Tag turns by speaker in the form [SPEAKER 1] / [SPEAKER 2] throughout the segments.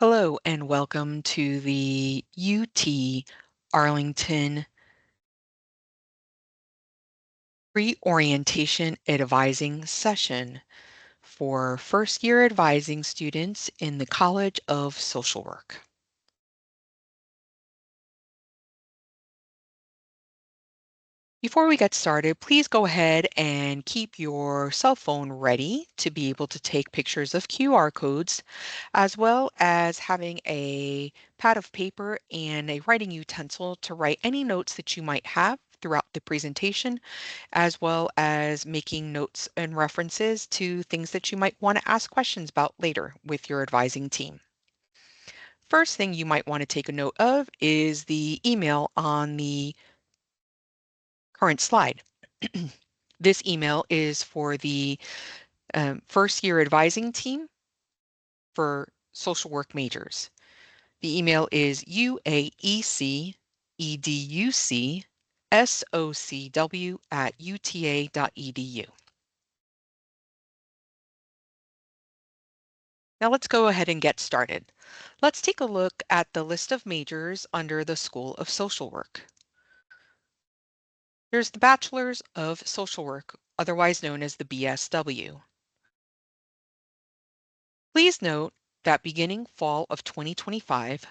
[SPEAKER 1] Hello and welcome to the UT Arlington Pre-Orientation Advising Session for first-year advising students in the College of Social Work. Before we get started, please go ahead and keep your cell phone ready to be able to take pictures of QR codes, as well as having a pad of paper and a writing utensil to write any notes that you might have throughout the presentation, as well as making notes and references to things that you might want to ask questions about later with your advising team. First thing you might want to take a note of is the email on the current slide. This email is for the first year advising team for social work majors. The email is uaeceducsocw@uta.edu. Now let's go ahead and get started. Let's take a look at the list of majors under the School of Social Work. There's the Bachelor's of Social Work, otherwise known as the BSW. Please note that beginning fall of 2025,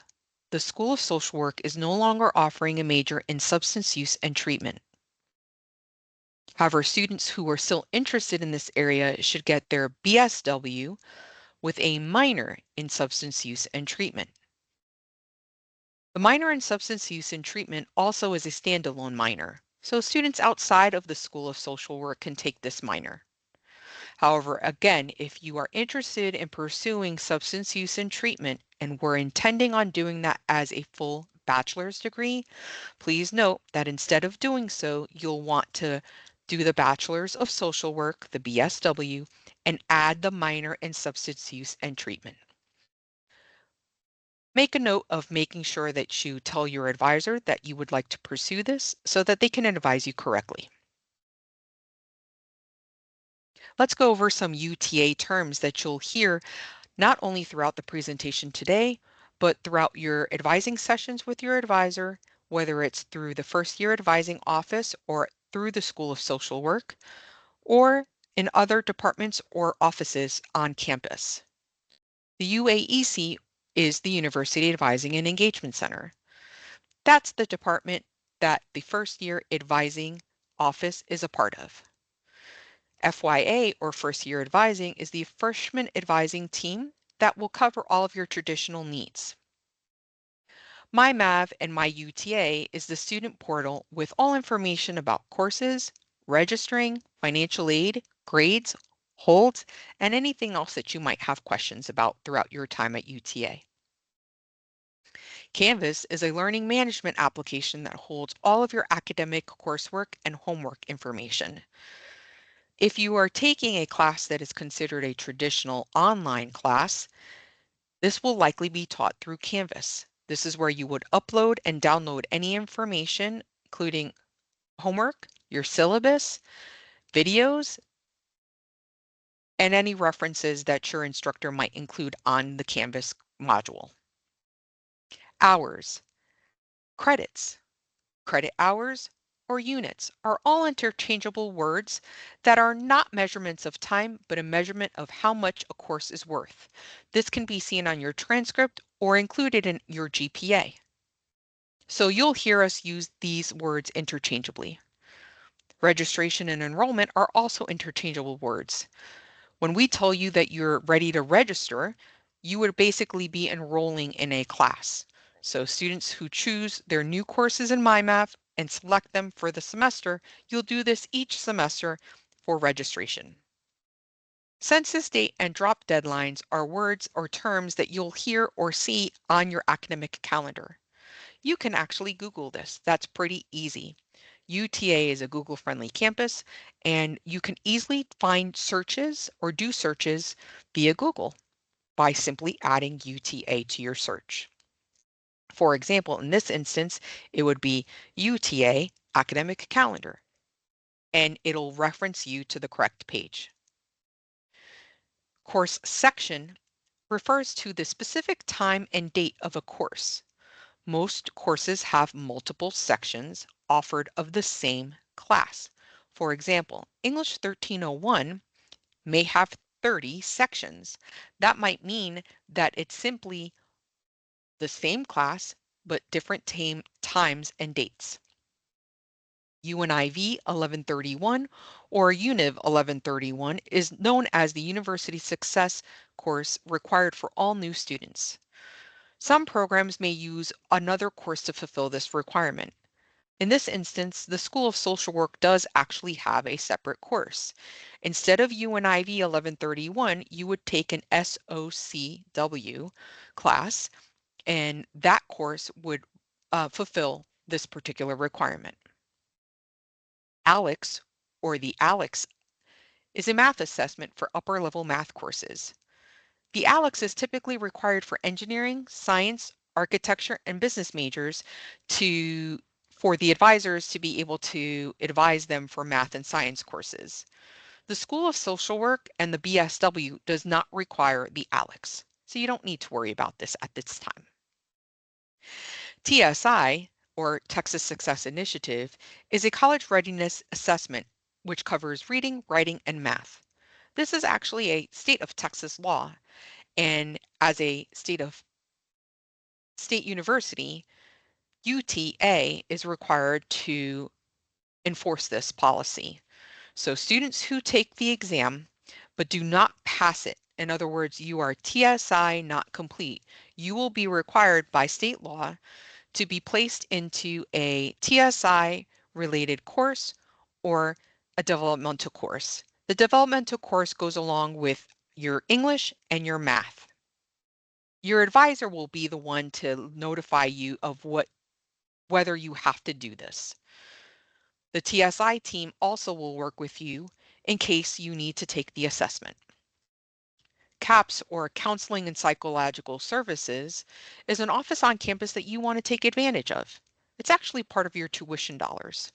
[SPEAKER 1] the School of Social Work is no longer offering a major in substance use and treatment. However, students who are still interested in this area should get their BSW with a minor in substance use and treatment. The minor in substance use and treatment also is a standalone minor, so students outside of the School of Social Work can take this minor. However, again, if you are interested in pursuing substance use and treatment and were intending on doing that as a full bachelor's degree, please note that instead of doing so, you'll want to do the Bachelor's of Social Work, the BSW, and add the minor in substance use and treatment. Make a note of making sure that you tell your advisor that you would like to pursue this so that they can advise you correctly. Let's go over some UTA terms that you'll hear not only throughout the presentation today, but throughout your advising sessions with your advisor, whether it's through the first year advising office or through the School of Social Work, or in other departments or offices on campus. The UAEC is the University Advising and Engagement Center. That's the department that the first year advising office is a part of. FYA, or first year advising, is the freshman advising team that will cover all of your traditional needs. MyMav and MyUTA is the student portal with all information about courses, registering, financial aid, grades, holds, and anything else that you might have questions about throughout your time at UTA. Canvas is a learning management application that holds all of your academic coursework and homework information. If you are taking a class that is considered a traditional online class, this will likely be taught through Canvas. This is where you would upload and download any information, including homework, your syllabus, videos, and any references that your instructor might include on the Canvas module. Hours, credits, credit hours, or units are all interchangeable words that are not measurements of time, but a measurement of how much a course is worth. This can be seen on your transcript or included in your GPA. So you'll hear us use these words interchangeably. Registration and enrollment are also interchangeable words. When we tell you that you're ready to register, you would basically be enrolling in a class. So students who choose their new courses in MyMath and select them for the semester, you'll do this each semester for registration. Census date and drop deadlines are words or terms that you'll hear or see on your academic calendar. You can actually Google this. That's pretty easy. UTA is a Google-friendly campus, and you can easily find searches or do searches via Google by simply adding UTA to your search. For example, in this instance, it would be UTA academic calendar, and it'll reference you to the correct page. Course section refers to the specific time and date of a course. Most courses have multiple sections offered of the same class. For example, English 1301 may have 30 sections. That might mean that it's simply the same class, but different times and dates. UNIV 1131 or UNIV 1131 is known as the University Success course required for all new students. Some programs may use another course to fulfill this requirement. In this instance, the School of Social Work does actually have a separate course. Instead of UNIV 1131, you would take an SOCW class, and that course would fulfill this particular requirement. ALEX, or the ALEX, is a math assessment for upper level math courses. The ALEX is typically required for engineering, science, architecture, and business majors for the advisors to be able to advise them for math and science courses. The School of Social Work and the BSW does not require the ALEX, so you don't need to worry about this at this time. TSI, or Texas Success Initiative, is a college readiness assessment which covers reading, writing, and math. This is actually a state of Texas law, and as a state university, UTA is required to enforce this policy. So students who take the exam but do not pass it, in other words, you are TSI not complete, you will be required by state law to be placed into a TSI related course or a developmental course. The developmental course goes along with your English and your math. Your advisor will be the one to notify you of whether you have to do this. The TSI team also will work with you in case you need to take the assessment. CAPS, or Counseling and Psychological Services, is an office on campus that you want to take advantage of. It's actually part of your tuition dollars.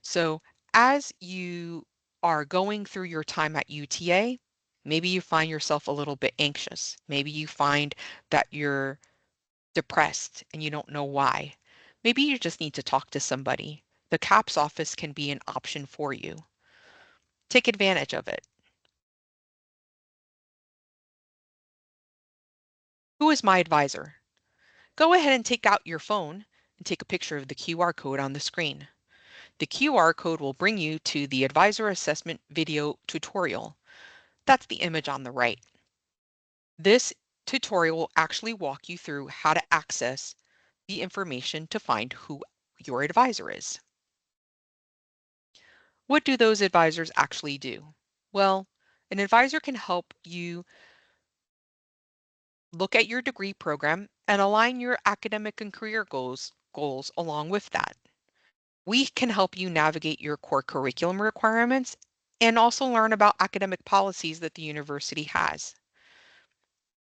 [SPEAKER 1] So as you are going through your time at UTA, maybe you find yourself a little bit anxious. Maybe you find that you're depressed and you don't know why. Maybe you just need to talk to somebody. The CAPS office can be an option for you. Take advantage of it. Who is my advisor? Go ahead and take out your phone and take a picture of the QR code on the screen. The QR code will bring you to the advisor assessment video tutorial. That's the image on the right. This tutorial will actually walk you through how to access the information to find who your advisor is. What do those advisors actually do? Well, an advisor can help you look at your degree program and align your academic and career goals along with that. We can help you navigate your core curriculum requirements and also learn about academic policies that the university has.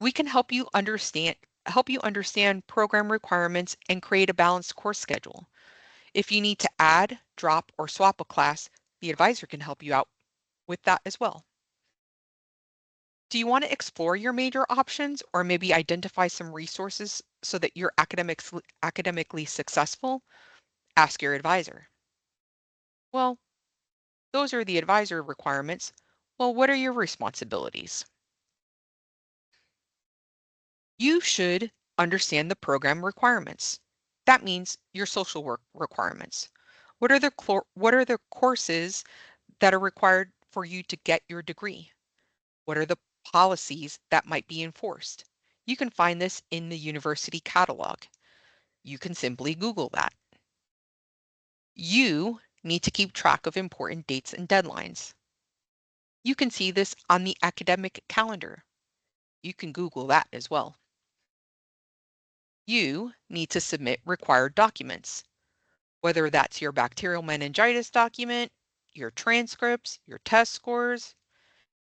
[SPEAKER 1] We can help you understand program requirements and create a balanced course schedule. If you need to add, drop, or swap a class, the advisor can help you out with that as well. Do you want to explore your major options or maybe identify some resources so that you're academically successful? Ask your advisor. Well, those are the advisor requirements. Well, what are your responsibilities? You should understand the program requirements. That means your social work requirements. What are the courses that are required for you to get your degree? What are the policies that might be enforced? You can find this in the university catalog. You can simply Google that. You need to keep track of important dates and deadlines. You can see this on the academic calendar. You can Google that as well. You need to submit required documents, whether that's your bacterial meningitis document, your transcripts, your test scores,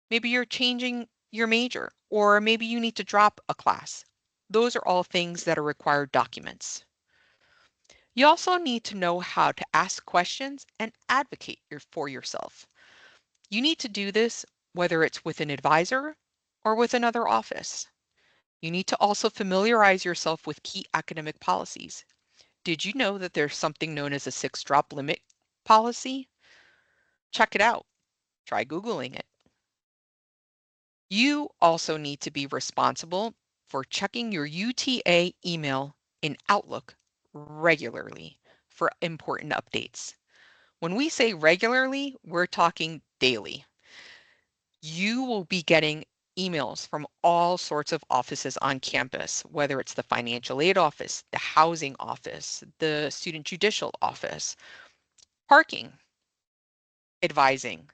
[SPEAKER 1] maybe you're changing your major, or maybe you need to drop a class. Those are all things that are required documents. You also need to know how to ask questions and advocate for yourself. You need to do this whether it's with an advisor or with another office. You need to also familiarize yourself with key academic policies. Did you know that there's something known as a 6-drop limit policy? Check it out. Try Googling it. You also need to be responsible for checking your UTA email in Outlook regularly for important updates. When we say regularly, we're talking daily. You will be getting emails from all sorts of offices on campus, whether it's the financial aid office, the housing office, the student judicial office, parking, advising.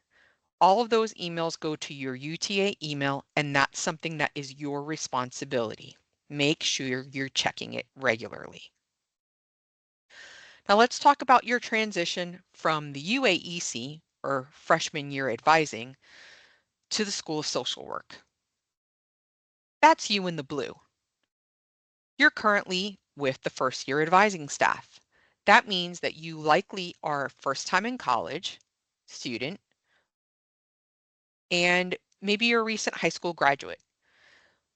[SPEAKER 1] All of those emails go to your UTA email, and that's something that is your responsibility. Make sure you're checking it regularly. Now let's talk about your transition from the UAEC, or freshman year advising, to the School of Social Work. That's you in the blue. You're currently with the first year advising staff. That means that you likely are first time in college student, and maybe you're a recent high school graduate.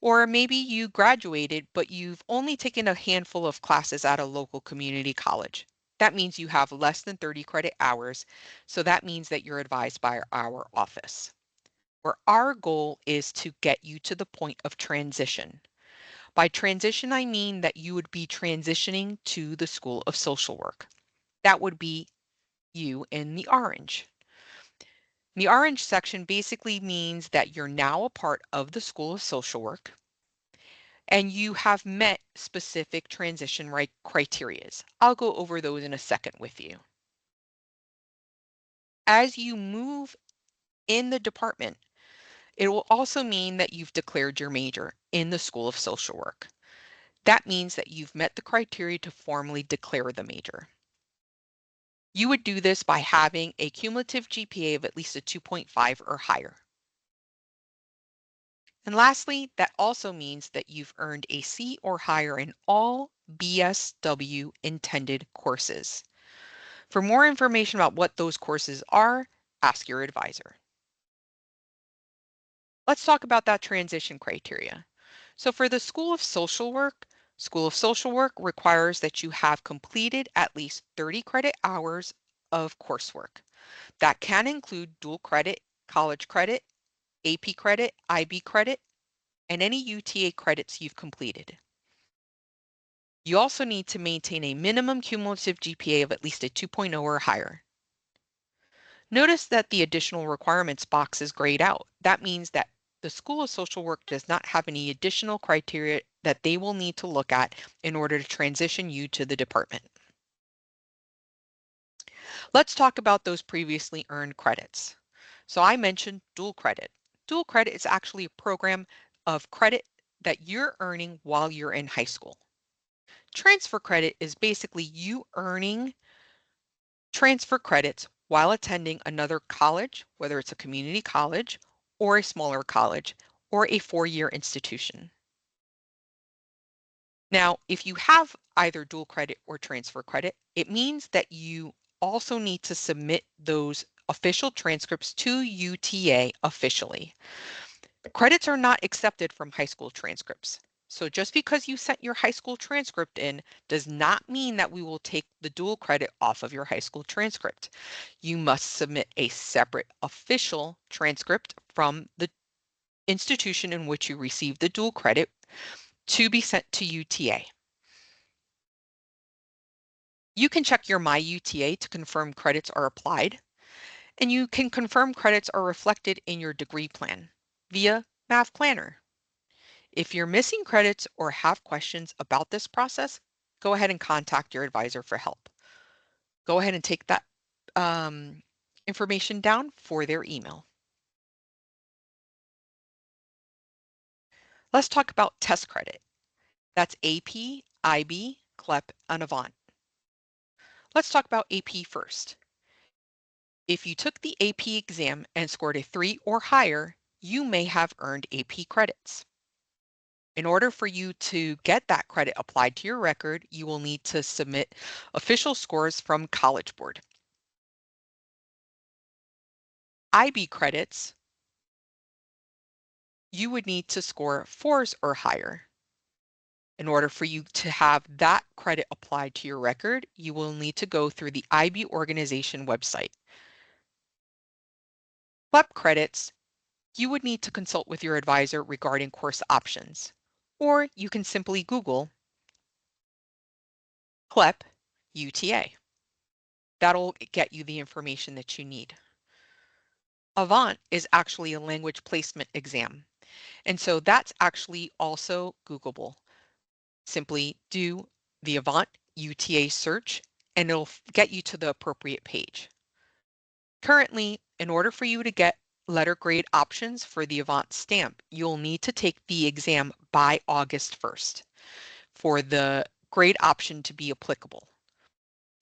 [SPEAKER 1] Or maybe you graduated, but you've only taken a handful of classes at a local community college. That means you have less than 30 credit hours. So that means that you're advised by our office. Where our goal is to get you to the point of transition. By transition, I mean that you would be transitioning to the School of Social Work. That would be you in the orange. The orange section basically means that you're now a part of the School of Social Work and you have met specific transition criterias. I'll go over those in a second with you. As you move in the department, it will also mean that you've declared your major in the School of Social Work. That means that you've met the criteria to formally declare the major. You would do this by having a cumulative GPA of at least a 2.5 or higher. And lastly, that also means that you've earned a C or higher in all BSW intended courses. For more information about what those courses are, ask your advisor. Let's talk about that transition criteria. So for the School of Social Work requires that you have completed at least 30 credit hours of coursework. That can include dual credit, college credit, AP credit, IB credit, and any UTA credits you've completed. You also need to maintain a minimum cumulative GPA of at least a 2.0 or higher. Notice that the additional requirements box is grayed out. That means that the School of Social Work does not have any additional criteria that they will need to look at in order to transition you to the department. Let's talk about those previously earned credits. So I mentioned dual credit. Dual credit is actually a program of credit that you're earning while you're in high school. Transfer credit is basically you earning transfer credits while attending another college, whether it's a community college or a smaller college or a 4-year institution. Now, if you have either dual credit or transfer credit, it means that you also need to submit those official transcripts to UTA officially. Credits are not accepted from high school transcripts. So just because you sent your high school transcript in does not mean that we will take the dual credit off of your high school transcript. You must submit a separate official transcript from the institution in which you received the dual credit to be sent to UTA. You can check your My UTA to confirm credits are applied, and you can confirm credits are reflected in your degree plan via Math Planner. If you're missing credits or have questions about this process, go ahead and contact your advisor for help. Go ahead and take that information down for their email. Let's talk about test credit. That's AP, IB, CLEP, and Avant. Let's talk about AP first. If you took the AP exam and scored a 3 or higher, you may have earned AP credits. In order for you to get that credit applied to your record, you will need to submit official scores from College Board. IB credits, you would need to score 4s or higher. In order for you to have that credit applied to your record, you will need to go through the IB organization website. PLEP credits, you would need to consult with your advisor regarding course options, or you can simply Google PLEP UTA. That'll get you the information that you need. Avant is actually a language placement exam, and so that's actually also Googleable. Simply do the Avant UTA search and it'll get you to the appropriate page. Currently, in order for you to get letter grade options for the Avant stamp, you'll need to take the exam by August 1st for the grade option to be applicable.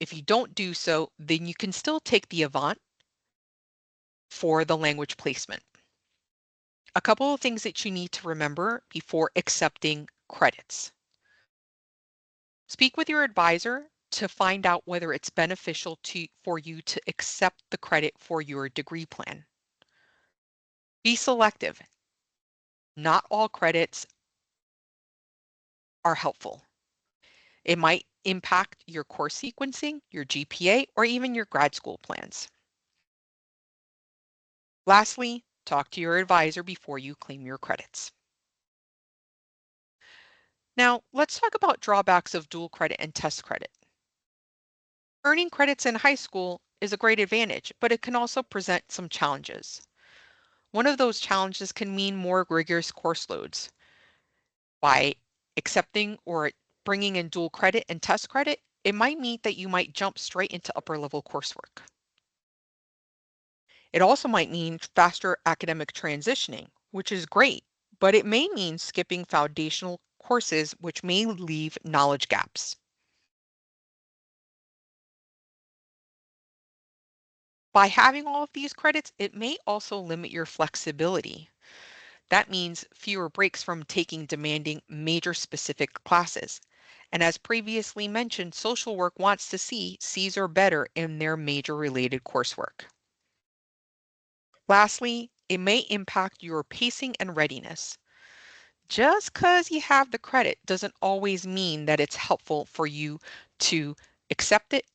[SPEAKER 1] If you don't do so, then you can still take the Avant for the language placement. A couple of things that you need to remember before accepting credits. Speak with your advisor to find out whether it's beneficial for you to accept the credit for your degree plan. Be selective. Not all credits are helpful. It might impact your course sequencing, your GPA, or even your grad school plans. Lastly, talk to your advisor before you claim your credits. Now, let's talk about drawbacks of dual credit and test credit. Earning credits in high school is a great advantage, but it can also present some challenges. One of those challenges can mean more rigorous course loads. By accepting or bringing in dual credit and test credit, it might mean that you might jump straight into upper level coursework. It also might mean faster academic transitioning, which is great, but it may mean skipping foundational courses, which may leave knowledge gaps. By having all of these credits, it may also limit your flexibility. That means fewer breaks from taking demanding major specific classes. And as previously mentioned, social work wants to see C's or better in their major related coursework. Lastly, it may impact your pacing and readiness. Just because you have the credit doesn't always mean that it's helpful for you to accept it,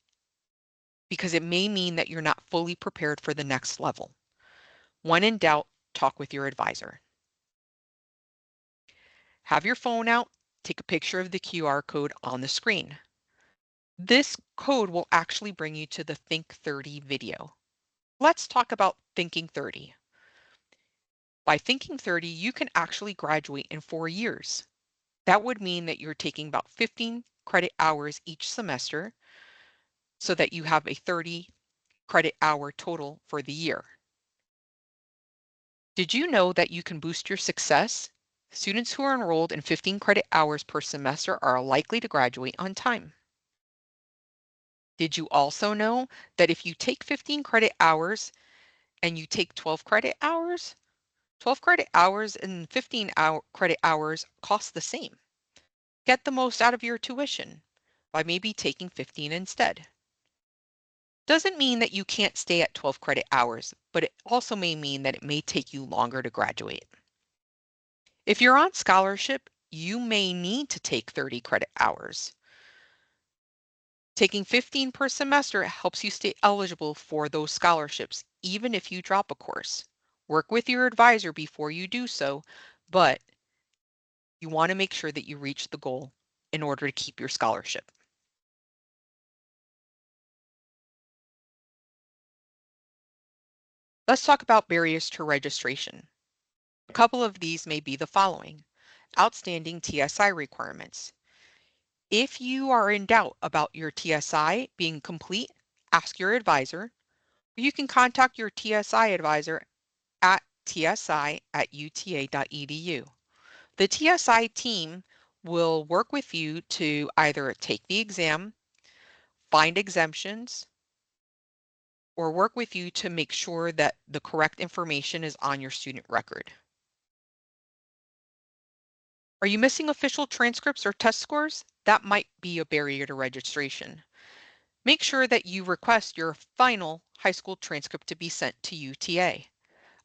[SPEAKER 1] because it may mean that you're not fully prepared for the next level. When in doubt, talk with your advisor. Have your phone out, take a picture of the QR code on the screen. This code will actually bring you to the Think 30 video. Let's talk about Thinking 30. By Thinking 30, you can actually graduate in 4 years. That would mean that you're taking about 15 credit hours each semester so that you have a 30 credit hour total for the year. Did you know that you can boost your success? Students who are enrolled in 15 credit hours per semester are likely to graduate on time. Did you also know that if you take 15 credit hours and you take 12 credit hours, 12 credit hours and credit hours cost the same? Get the most out of your tuition by maybe taking 15 instead. Doesn't mean that you can't stay at 12 credit hours, but it also may mean that it may take you longer to graduate. If you're on scholarship, you may need to take 30 credit hours. Taking 15 per semester helps you stay eligible for those scholarships, even if you drop a course. Work with your advisor before you do so, but you want to make sure that you reach the goal in order to keep your scholarship. Let's talk about barriers to registration. A couple of these may be the following: outstanding TSI requirements. If you are in doubt about your TSI being complete, ask your advisor. You can contact your TSI advisor at tsi@uta.edu. The TSI team will work with you to either take the exam, find exemptions, or work with you to make sure that the correct information is on your student record. Are you missing official transcripts or test scores? That might be a barrier to registration. Make sure that you request your final high school transcript to be sent to UTA.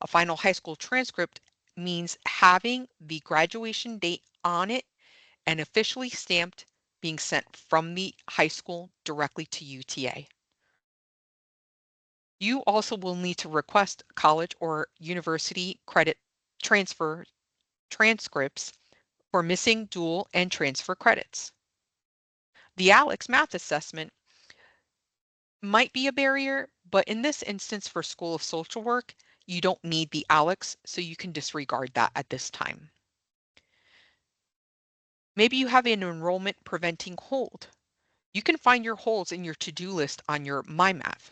[SPEAKER 1] A final high school transcript means having the graduation date on it and officially stamped, being sent from the high school directly to UTA. You also will need to request college or university credit transfer transcripts for missing dual and transfer credits. The ALEX math assessment might be a barrier, but in this instance for School of Social Work, you don't need the ALEX, so you can disregard that at this time. Maybe you have an enrollment preventing hold. You can find your holds in your to-do list on your MyMath.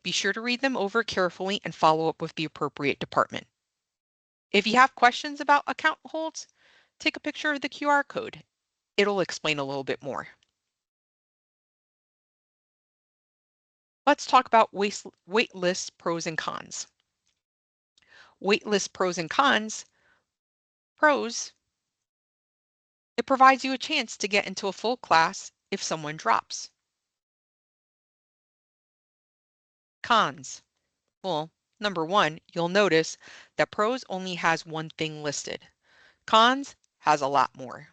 [SPEAKER 1] Be sure to read them over carefully and follow up with the appropriate department. If you have questions about account holds, take a picture of the QR code. It'll explain a little bit more. Let's talk about wait list pros and cons. Wait list pros and cons. Pros, it provides you a chance to get into a full class if someone drops. Cons. Well, number one, you'll notice that pros only has one thing listed. Cons has a lot more.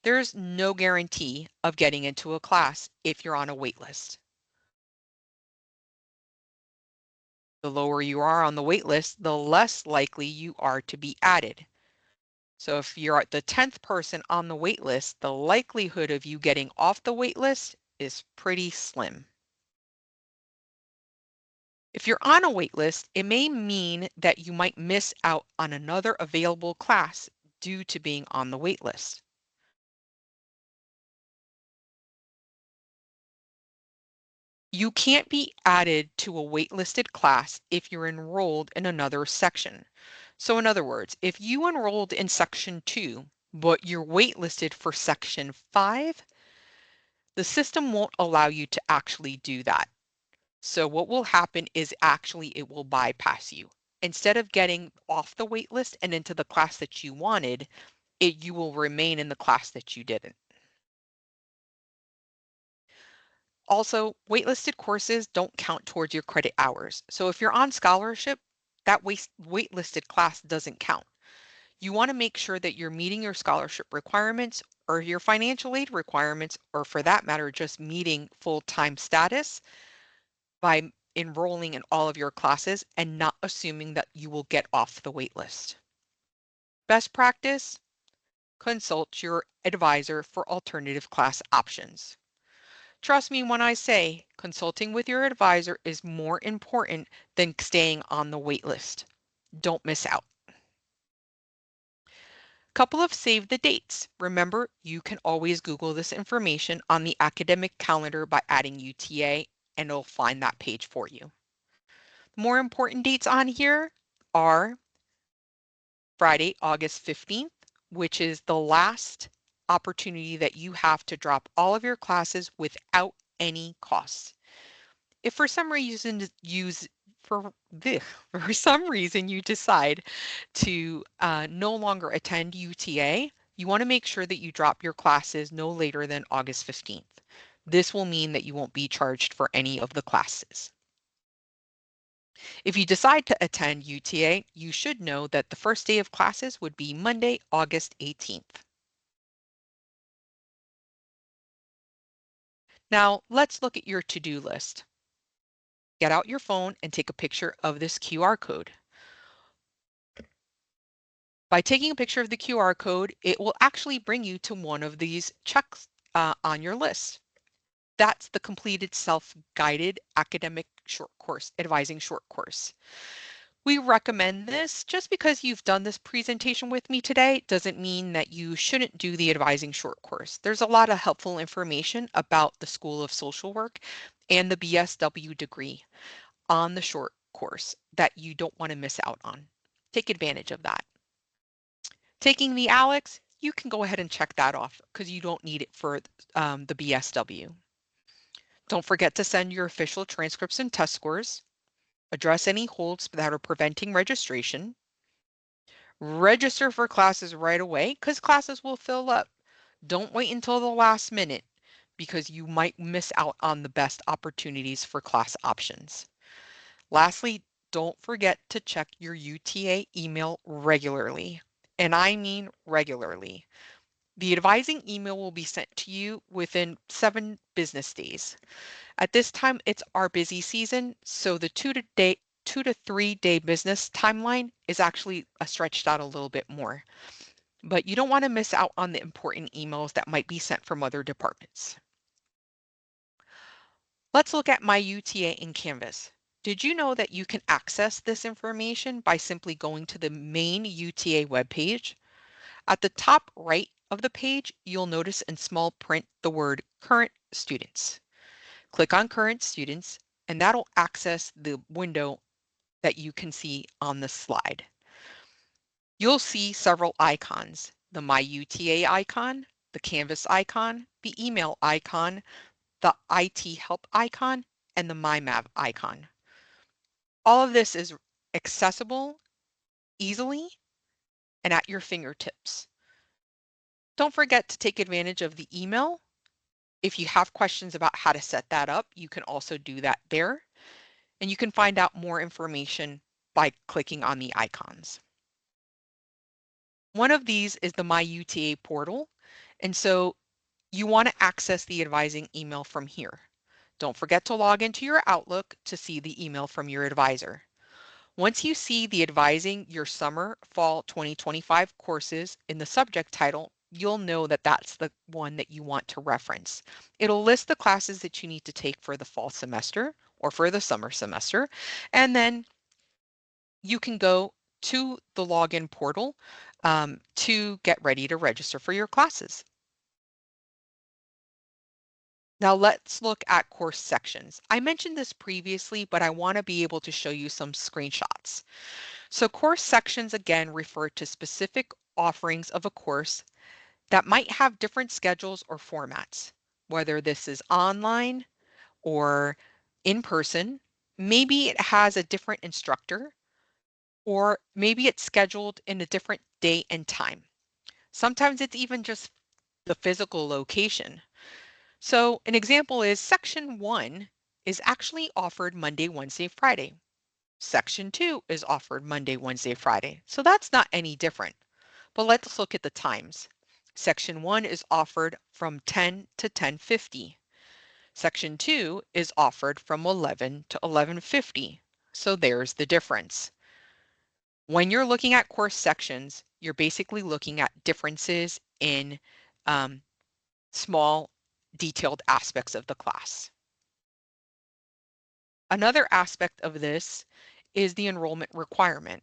[SPEAKER 1] There's no guarantee of getting into a class if you're on a wait list. The lower you are on the wait list, the less likely you are to be added. So if you're at the 10th person on the wait list, the likelihood of you getting off the wait list is pretty slim. If you're on a wait list, it may mean that you might miss out on another available class due to being on the wait list. You can't be added to a waitlisted class if you're enrolled in another section. So in other words, if you enrolled in section 2, but you're waitlisted for section 5, the system won't allow you to actually do that. So what will happen is actually it will bypass you. Instead of getting off the wait list and into the class that you wanted, you will remain in the class that you didn't. Also, waitlisted courses don't count towards your credit hours. So if you're on scholarship, that waitlisted class doesn't count. You want to make sure that you're meeting your scholarship requirements or your financial aid requirements, or for that matter, just meeting full-time status by enrolling in all of your classes and not assuming that you will get off the waitlist. Best practice, consult your advisor for alternative class options. Trust me when I say consulting with your advisor is more important than staying on the wait list. Don't miss out. Couple of save the dates. Remember, you can always Google this information on the academic calendar by adding UTA and it'll find that page for you. More important dates on here are Friday, August 15th, which is the last opportunity that you have to drop all of your classes without any costs. If for some reason for for some reason you decide to no longer attend UTA, you want to make sure that you drop your classes no later than August 15th. This will mean that you won't be charged for any of the classes. If you decide to attend UTA, you should know that the first day of classes would be Monday, August 18th. Now let's look at your to-do list. Get out your phone and take a picture of this QR code. By taking a picture of the QR code, it will actually bring you to one of these checks on your list. That's the completed self-guided academic short course, advising short course. We recommend this. Just because you've done this presentation with me today doesn't mean that you shouldn't do the advising short course. There's a lot of helpful information about the School of Social Work and the BSW degree on the short course that you don't want to miss out on. Take advantage of that. Taking the ALEX, you can go ahead and check that off because you don't need it for the BSW. Don't forget to send your official transcripts and test scores. Address any holds that are preventing registration. Register for classes right away because classes will fill up. Don't wait until the last minute because you might miss out on the best opportunities for class options. Lastly, don't forget to check your UTA email regularly. And I mean regularly. The advising email will be sent to you within 7 business days. At this time, it's our busy season, so the 2 to 3 day business timeline is actually stretched out a little bit more. But you don't want to miss out on the important emails that might be sent from other departments. Let's look at My UTA in Canvas. Did you know that you can access this information by simply going to the main UTA webpage? At the top right of the page, you'll notice in small print the word Current Students. Click on Current Students, and that'll access the window that you can see on the slide. You'll see several icons: the My UTA icon, the Canvas icon, the email icon, the IT help icon, and the My Mav icon. All of this is accessible easily and at your fingertips. Don't forget to take advantage of the email. If you have questions about how to set that up, you can also do that there. And you can find out more information by clicking on the icons. One of these is the My UTA portal. And so you want to access the advising email from here. Don't forget to log into your Outlook to see the email from your advisor. Once you see the advising your summer fall 2025 courses in the subject title, you'll know that that's the one that you want to reference. It'll list the classes that you need to take for the fall semester or for the summer semester, and then you can go to the login portal to get ready to register for your classes. Now let's look at course sections. I mentioned this previously, but I want to be able to show you some screenshots. So course sections again refer to specific offerings of a course that might have different schedules or formats, whether this is online or in person. Maybe it has a different instructor, or maybe it's scheduled in a different day and time. Sometimes it's even just the physical location. So an example is section 1 is actually offered Monday, Wednesday, Friday. Section 2 is offered Monday, Wednesday, Friday. So that's not any different. But let's look at the times. Section 1 is offered from 10 to 10:50. Section 2 is offered from 11 to 11:50. So there's the difference. When you're looking at course sections, you're basically looking at differences in um, small detailed aspects of the class. Another aspect of this is the enrollment requirement.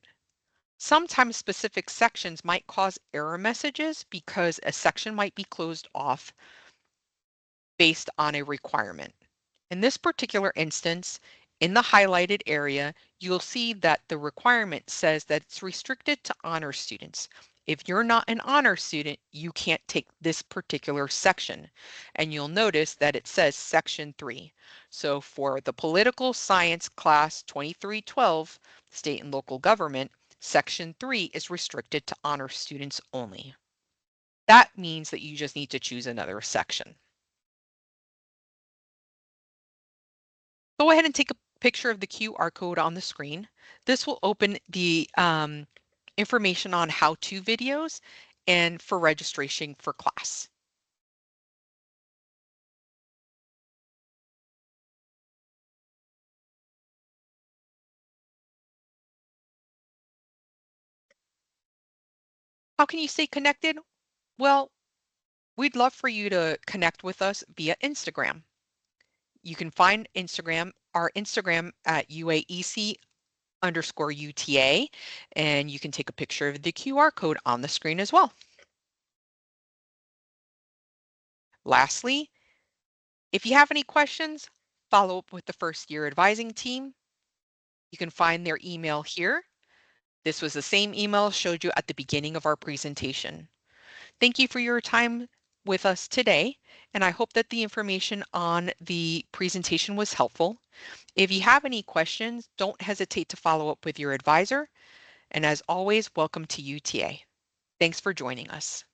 [SPEAKER 1] Sometimes specific sections might cause error messages because a section might be closed off based on a requirement. In this particular instance, in the highlighted area, you'll see that the requirement says that it's restricted to honor students. If you're not an honor student, you can't take this particular section. And you'll notice that it says section 3. So for the political science class 2312, state and local government, section 3 is restricted to honor students only. That means that you just need to choose another section. Go ahead and take a picture of the QR code on the screen. This will open the information on how-to videos and for registration for class. How can you stay connected? Well, we'd love for you to connect with us via Instagram. You can find our Instagram at UAEC_UTA, and you can take a picture of the QR code on the screen as well. Lastly, if you have any questions, follow up with the first year advising team. You can find their email here. This was the same email showed you at the beginning of our presentation. Thank you for your time with us today, and I hope that the information on the presentation was helpful. If you have any questions, don't hesitate to follow up with your advisor. And as always, welcome to UTA. Thanks for joining us.